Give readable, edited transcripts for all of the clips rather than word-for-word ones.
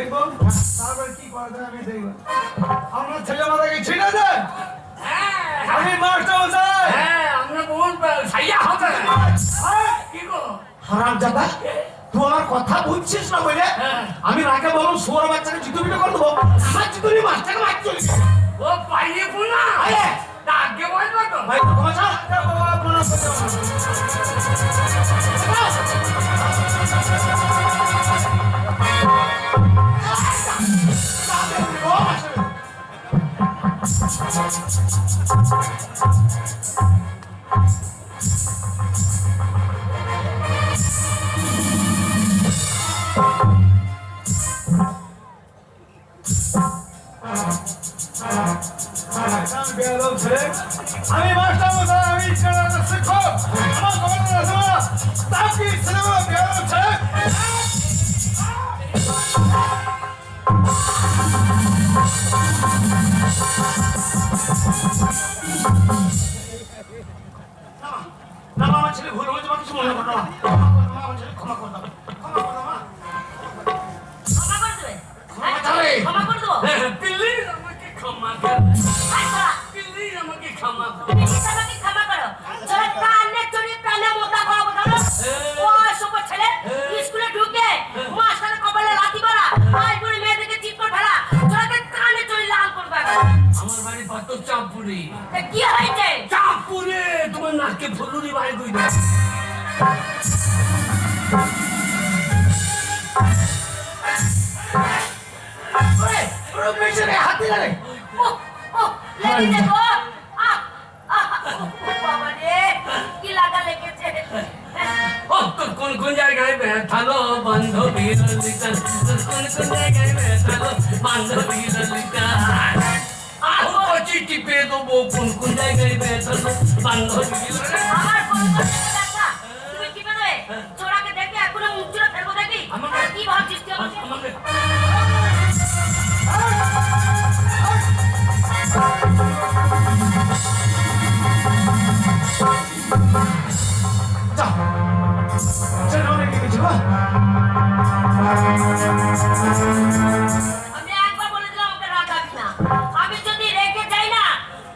দেখবো তারপর কি করা যায় আমি দেখবো। আমার ছেলে মাথাকে ছিঁড়ে দেয়। আমি মাস্টার মশাই। আমরা কোন ছাইয়া হবে কি গো হারামজাদা, তুই আমার কথা বুঝছিস না বলে আমি রাগে বলবো শুয়োর বাচ্চাকে জুতো পিটো করে দেবো। আমার জুতো নিয়ে মাস্টারকে মার চলে ও পাইয়ে পুনা আগে বলবো তো ভাই ক্ষমা চা বাবা কোনো আমি মাস্টার মশাই, আমি ইচ্ছা শিক্ষক, আমার খবর আছে তা কি সিনেমা বেরো ছেলে না আমার ছেলে ভুল হয়েছে বা কিছু মনে করো না আমার ছেলে ক্ষমা করে দেবে ক্ষমা করে দেবে ক্ষমা করে দেবো প্লিজ আমাকে ক্ষমা কর প্লিজ আমাকে ক্ষমা কর ক্ষমা করো যারা কানে চড়ি প্রাণে মোটা খাওয়াবো ধরো ও সব ছেলে স্কুলে ঢুকে মাস্টারের কপালে লাথি মারা আর পুরো মেয়েদেরকে চিপ করে ফেলা যারা কানে চড়ি লাল করবে আমার বাড়ি কত চাঁদপুরে কি হয়েছে চাঁদপুরে তোমার নাকে ফুলুরি বাড়ি কই দাও হাতি লাগে ও লেগে দেখো বাবা রে কি লাগা লেগেছে ও তোর কোন কোন জায়গায় ব্যথালো বান্ধবীর লিটা তোর কোন কোন জায়গায় ব্যথালো বান্ধবীর লিটা আহ পচি টিপে দেবো কোন কোন জায়গায় ব্যথালো বান্ধবীর আমার কোন কোন ব্যথা তুমি কি বলবে চোরাকে দেখে এখনো মুখ চোরা ফেলবো দেখি আমাকে কি ভাবছিস তুই আমাকে আমি একবার বলে দিলাম ওকে রাগাবি না আমি যদি রেগে যাই না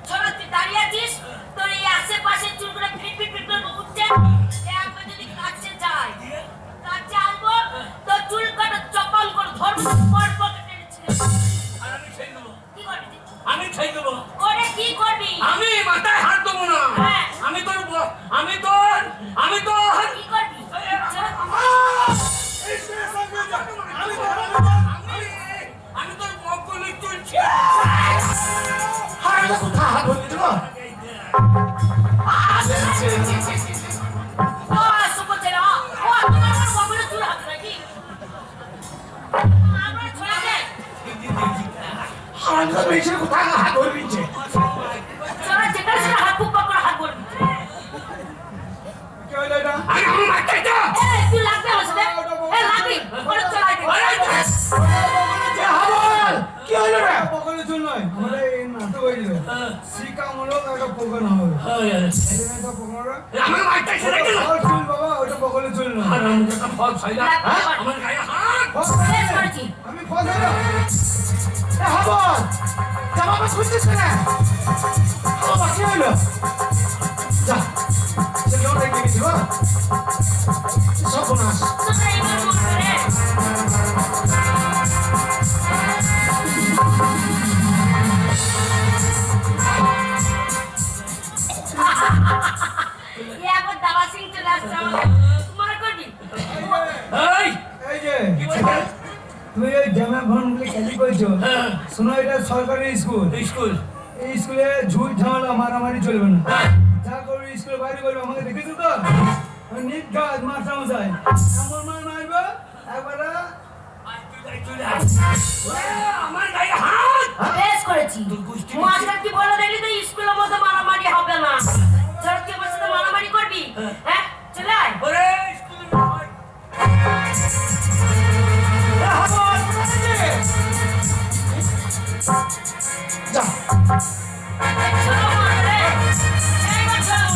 ছোড়া তুই দাঁড়িয়ে আছিস তোর এই আশেপাশে চুলগুলো ফিট ফিট ফিট করে উঠছে একবার যদি কাছে যায় কাছে আনবো তো চুল কাটা চপাল করে ধরবো পর পকেটে ছেড়ে আর আমি ছেড়ে দেবো কি করবি আমি ছেড়ে দেবো ওরে কি করবি আমি মাথায় হাত দেবো না হ্যাঁ। আমি তোর কি করবি আমি তোর বকলে তুলছি হারামজাদা কোথা হাত ধরে দিল ও সুপো ছেড়ে ও তোমার বগলে চুল হাত নাকি আমরা ছোড়াকে হারামজাদা মেয়েছে কোথা হাত ধরে দিচ্ছে ছোড়া যেখানে সেটা হাত খুব করে হাত বলবি কি হইলো এটা আরে আমি মারতে দাও এই তুই লাগবে আমার সাথে এই লাগবি ওরে চলাই দে কি হইলো রে পকলে চুল নয় আমরা এই নাটক হইলো শিক্ষামূলক একটা প্রোগ্রাম হবে এখানে একটা প্রোগ্রাম আমার মারতে ছেড়ে দিল আর চুল বাবা ওটা পকলে চুল নয় আর আমি তো ফল ছাইলা আমার গায়ে হাত শেষ করেছি আমি ফজল এ হাবল জামা খুঁজছিস না বাবা কি হইলো যা সে লোটে কি দিল সব নাশ তোমরা এবার মরবে রে একবার দাবা সিং চলে আসছে আমাদের মনে করবি এই এই যে কি বলছিস তুমি এই জামা ফোনগুলি ক্যালি করছো শোনো এটা সরকারি স্কুল স্কুল এই স্কুলে ঝুট ঝামেলা মারামারি চলবে না যা করবে স্কুলে বাইরে করবে আমাকে দেখেছো তো নিট গাছ মাস্টার মশাই এমন মার মারবে একবারে আমার গায়ে হাত বেশ করেছি মাস্টার কি বলে দেখলি তো স্কুলের মধ্যে মারামারি হবে না তোরা কি আমার সাথে মারামারি করবি হ্যাঁ চলে আয় ওরে স্কুলে যা চলো মারবে এইবার চলো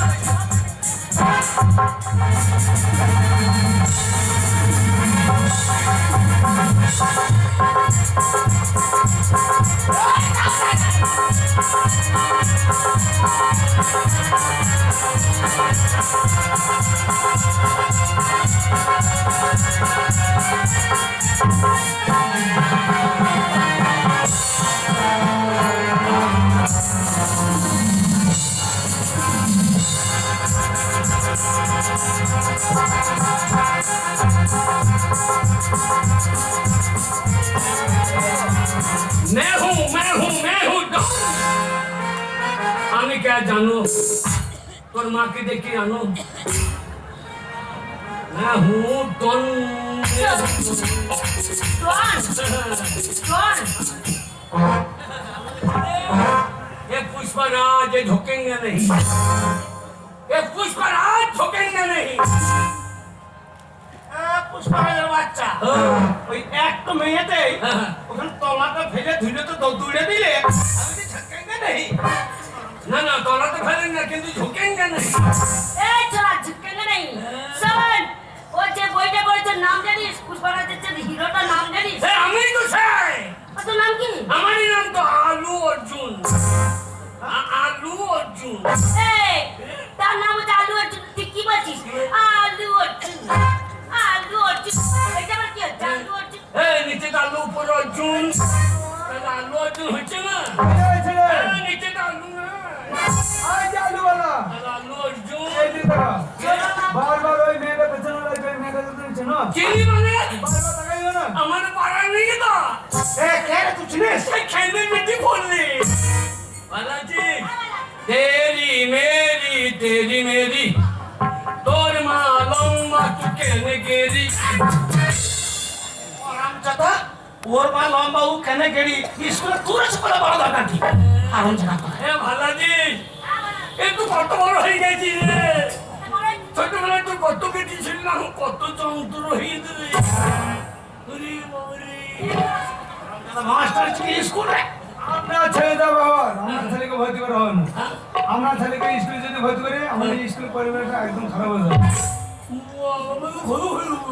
আমি কে জানো তোর মাকে দেখে আনো না হুঁ তন ये पुष्पराज झुकेंगे नहीं ये पुष्पराज झुकेंगे नहीं পুষ্পারাজের বাচ্চা ওই একটা মেয়েতে ওখানে তলাটা ফেলে ধুলে তো দৌড়ে দিলে আমি তো ঝটকেঙ্গে নেই ना ना तोला तो फैलेंगे किंतु झुकेंगे नहीं এই চলা ঝুঁকেঙ্গে নেই শোন ও যে বইটা পড়েছে নাম জানিস পুষ্পরাজের যে হিরোটার নাম জানিস ए हमें तो से ও তোর নাম কি हमारी नाम तो आलू अर्जुन आलू अर्जुन এই তার নাম হচ্ছে আলু অর্জুন তুই কি বলছিস আলু অর্জুন এটা আবার কি হচ্ছে আলু অর্জুন ए नीचे तो आलू ऊपर अर्जुन তাহলে আলু अर्जुन হচ্ছে না এই ছেলে ए नीचे तो आलू না আই চালুওয়ালা তাহলে আলু अर्जुन এই যে দেখো বারবার ওই মেয়েটা পেছনে লাগে ওই মেয়েটা তো চেনো চিনি মানে বারবার লাগাইও না আমার পাড়া নেই তো এ কে রে তুই চিনিস से खेलने मिट्टी बोलनी बालाजी तेरी मेरी तोर माँ लम्बा चुके ने गेरी রামচাঁদা ওর মা লম্বা ও কেন গেড়ি স্কুলে তোর স্কুলে বড় দরকার কি আরাম জানা তো ए बालाजी ए तू কত বড় হয়ে গেছিস রে ছোটবেলায় তুই কত কেটেছিল না কত যন্ত্র হয়ে দিলি ওরে বাবারে মাস্টার চিনি স্কুলে আপনার ছেলেটা বাবা আমার ছেলেকে ভর্তি করা হবে না আমরা ছেলেকে স্কুলে যদি ভর্তি করি আমাদের স্কুল পরিবেশটা একদম খারাপ হয়ে যাবে আমাকে ভালো হয়ে যাবে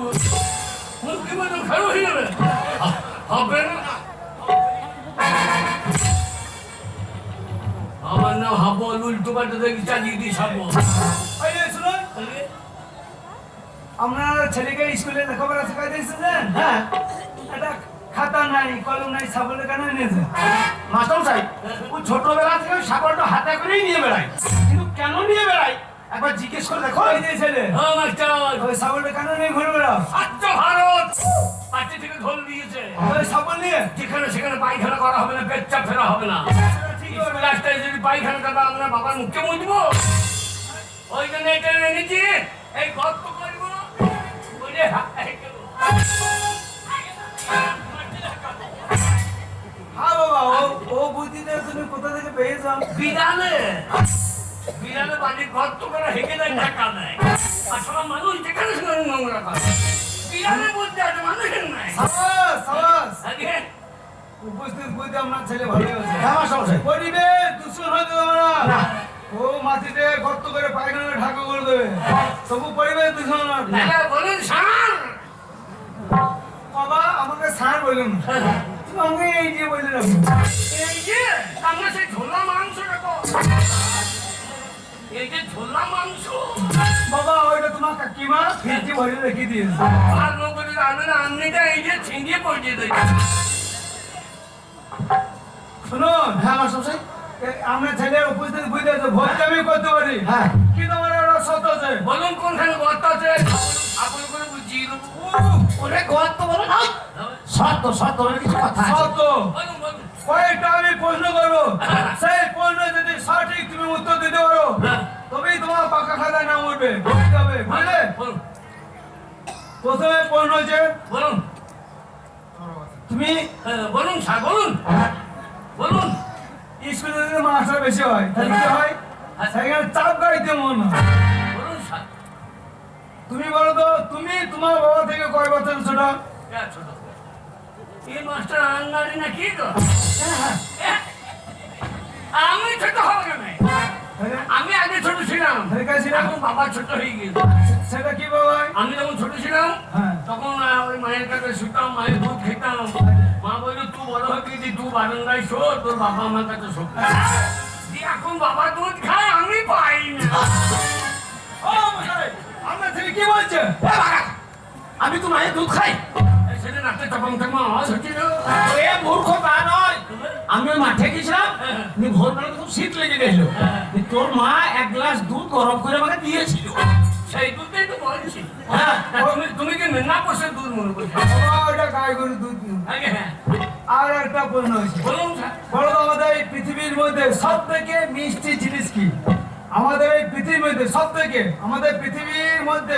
মুখে মানে ভালো হয়ে যাবে হবে না আমার নাম হাবো উল্টো পাল্টা দেখি চালিয়ে দিস হাবো এই যে শুনুন আপনার ছেলেকে স্কুলে লেখাপড়া শেখাই দিয়েছেন হ্যাঁ একটা খাতা নাই কলম নাই সাবলে কেন নিয়েছে মাস্টার সাহেব ও ছোটবেলা থেকে ওই সাগরটা হাতে করেই নিয়ে বেড়ায় কিন্তু কেন নিয়ে বেড়ায় একবার জিজ্ঞেস করে দেখো ওই যে ছেলে হ্যাঁ মাস্টার ওই সাবলটা কেন নিয়ে ঘুরে বেড়াও আচ্ছা ভারত পার্টি থেকে ঢোল দিয়েছে ওই সাবল নিয়ে যেখানে সেখানে পায়খানা করা হবে না পেচ্চা ফেরা হবে না ঠিক স্কুল রাস্তায় যদি পায়খানা করবে আমরা বাবার মুখে মুছবো ওই জন্য এটা এনেছি এই গর্ত করবো বুঝে হ্যাঁ বাবা ও বুদ্ধিটা তুমি কোথা থেকে পেয়েছো বিড়ালে বিড়ালে বাড়ির গর্ত করে হেঁকে দেয় টাকা দেয় আর সব মানুষ যেখানে সেখানে নোংরা করে বিড়ালে বুদ্ধি আছে মানুষের নাই সাবাস সাবাস আগে উপস্থিত বুদ্ধি আপনার ছেলে ভালো আছে হ্যাঁ মাস্টার সাহেব পরিবেশ দূষণ হতে দেবে না ও মাটিতে গর্ত করে পায়খানা ঢাকা করে দেবে তবু পরিবেশ দূষণ হবে না। দাদা বলুন সার বাবা আমাকে সার বললেন না তুমি আমাকে এই যে বললেন আপনি এই যে আমরা সেই ঝোলা মাংস রাখো এই যে ঝোলা মাংস বাবা ওইটা তোমার কাকিমা ফিরতি ভরে রেখে দিয়েছে ভালো করে রান্না রান্নাটা এই যে ছিঁড়িয়ে পড়িয়ে দেয় শুনুন হ্যাঁ মাস্টার সাহেব আমরা ছেলে উপস্থিত বুঝতে আছে ভর্তি আমি করতে পারি হ্যাঁ কিন্তু আমার একটা সত্য আছে বলুন কোনখানে গর্ত আছে আপনি করে বুঝিয়ে দেবো ওরে গর্ত বলে না সত্য সত্য বলে কিছু কথা আছে সত্য বলুন বলুন কয়েকটা আমি প্রশ্ন করবো সেই প্রশ্ন যদি সঠিক তুমি উত্তর দিতে পারো তবেই তোমার পাকা খাতায় নাম উঠবে বুঝতে হবে বুঝলে বলুন প্রথমে প্রশ্ন হচ্ছে বলুন তুমি বলুন স্যার বলুন বলুন স্কুলে যদি মাস্টার বেশি হয় তাহলে কি হয় সেখানে চাপ গাড়িতে মন হয় বলুন স্যার তুমি বলো তো তুমি তোমার বাবা থেকে কয় বছর ছোট ছোট এই মাস্টার আঙ্গারি না কি তো আমি ছোট হবো কেন আমি আগে ছোট ছিলাম তাহলে কে ছিল? এখন বাবা ছোট হয়ে গেছে সেটা কি বাবা আমি যখন ছোট ছিলাম হ্যাঁ। তখন ওই মায়ের কাছে শুতাম মায়ের দুধ খেতাম মা বললো তুই বড় হয়ে গেছি তুই বারান্দায় শো তোর বাবা আমার কাছে শো এখন বাবা দুধ খায় আমি পাই না ও মশাই আপনার ছেলে কি বলছে আমি তো মায়ের দুধ খাই সেটা রাতে তখন তখন আওয়াজ হচ্ছিল এ মূর্খ তা নয় আমি ওই মাঠে গেছিলাম ভোরবেলা খুব শীত লেগে গেছিল তোর মা এক গ্লাস দুধ গরম করে আমাকে দিয়েছিল সেই দুধটাই তো বলছি হ্যাঁ তুমি কি মেনা পোষে দুধ মনে করছো বাবা ওটা গাই গরু দুধ দিও। আগে হ্যাঁ আর একটা প্রশ্ন হয়েছে বলুন স্যার বলো তো আমাদের এই পৃথিবীর পৃথিবীর মধ্যে সব থেকে মিষ্টি জিনিস কি? আমাদের এই পৃথিবীর মধ্যে সব থেকে আমাদের পৃথিবীর মধ্যে